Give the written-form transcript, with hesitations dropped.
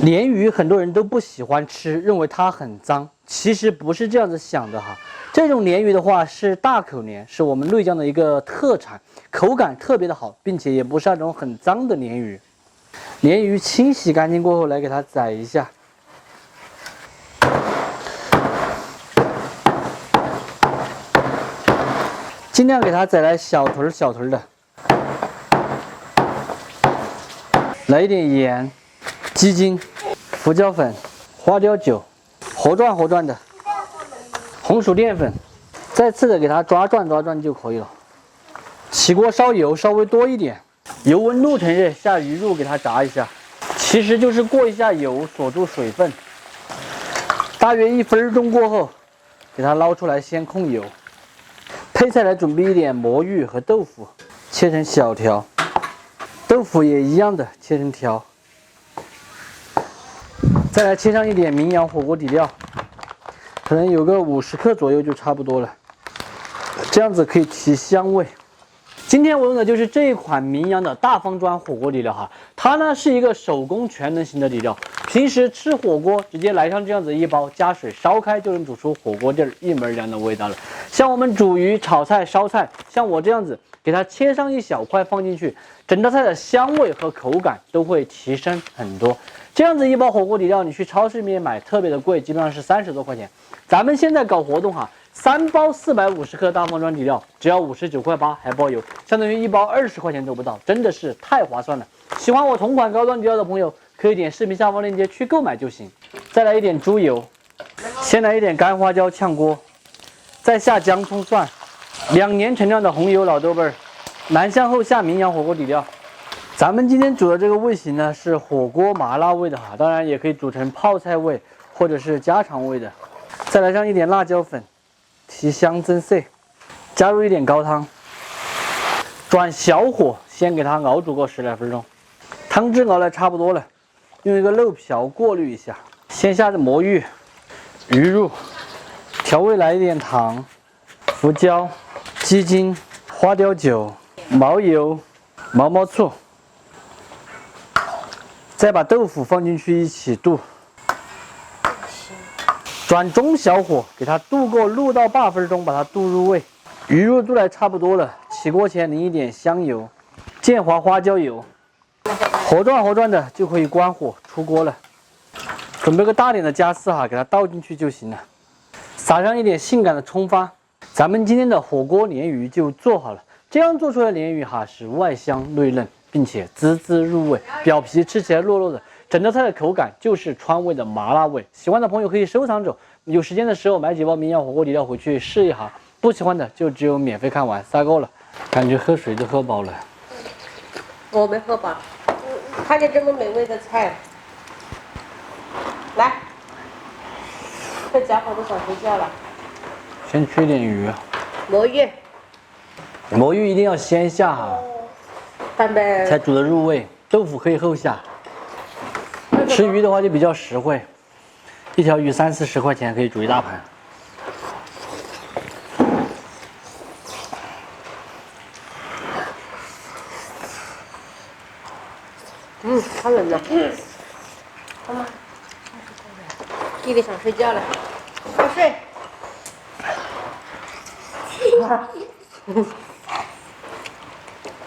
鲢鱼很多人都不喜欢吃，认为它很脏，其实不是这样子想的哈。这种鲢鱼的话是大口鲢，是我们内江的一个特产，口感特别的好，并且也不是那种很脏的鲢鱼。鲢鱼清洗干净过后，来给它宰一下。尽量给它宰来小腿小腿的。来一点盐、鸡精、胡椒粉、花雕酒，活转的。红薯淀粉，再次的给它抓转就可以了。起锅烧油稍微多一点，油温6成热，下鱼肉给它炸一下，其实就是过一下油，锁住水分。大约1分钟过后，给它捞出来，先控油。配菜来准备一点魔芋和豆腐，切成小条。豆腐也一样的切成条。再来切上一点名扬火锅底料。可能有个50克左右就差不多了，这样子可以提香味。今天我用的就是这一款名扬的大方砖火锅底料哈，它呢是一个手工全能型的底料，平时吃火锅直接来上这样子一包，加水烧开就能煮出火锅底一模一样的味道了。像我们煮鱼、炒菜、烧菜，像我这样子给它切上一小块放进去，整道菜的香味和口感都会提升很多。这样子一包火锅底料，你去超市里面买特别的贵，基本上是30多块钱。咱们现在搞活动哈，3包450克大方砖底料，只要59.8块还包邮，相当于一包20块钱都不到，真的是太划算了。喜欢我同款高端底料的朋友，可以点视频下方链接去购买就行。再来一点猪油，先来一点干花椒炝锅，再下姜葱蒜，2年陈酿的红油老豆瓣，南向后下名扬火锅底料。咱们今天煮的这个味型呢是火锅麻辣味的哈，当然也可以煮成泡菜味或者是家常味的。再来上一点辣椒粉，提香增色，加入一点高汤，转小火先给它熬煮个10来分钟。汤汁熬得差不多了，用一个漏瓢过滤一下。先下的魔芋、鱼肉，调味来一点糖、胡椒、鸡精、花雕酒、毛油、毛醋。再把豆腐放进去一起炖，转中小火给它炖够6到8分钟，把它炖入味。鱼肉炖来差不多了，起锅前淋一点香油、建华花椒油，活转的就可以关火出锅了。准备个大点的夹丝哈，给它倒进去就行了。撒上一点性感的葱花，咱们今天的火锅鲢鱼就做好了。这样做出来的鲢鱼哈是外香内嫩，并且滋滋入味，表皮吃起来糯糯的，整道菜的口感就是川味的麻辣味。喜欢的朋友可以收藏着，有时间的时候买几包名扬火锅底料回去试一下。不喜欢的就只有免费看完，撒够了。感觉喝水都喝饱了。我没喝饱，看见这么美味的菜，来，这家伙都想睡觉了。先吃一点鱼，魔芋一定要先下哈，蛋白才煮得入味。豆腐可以后下。吃鱼的话就比较实惠，一条鱼30-40块钱可以煮一大盘。好冷了。妈妈，弟弟想睡觉了，快睡。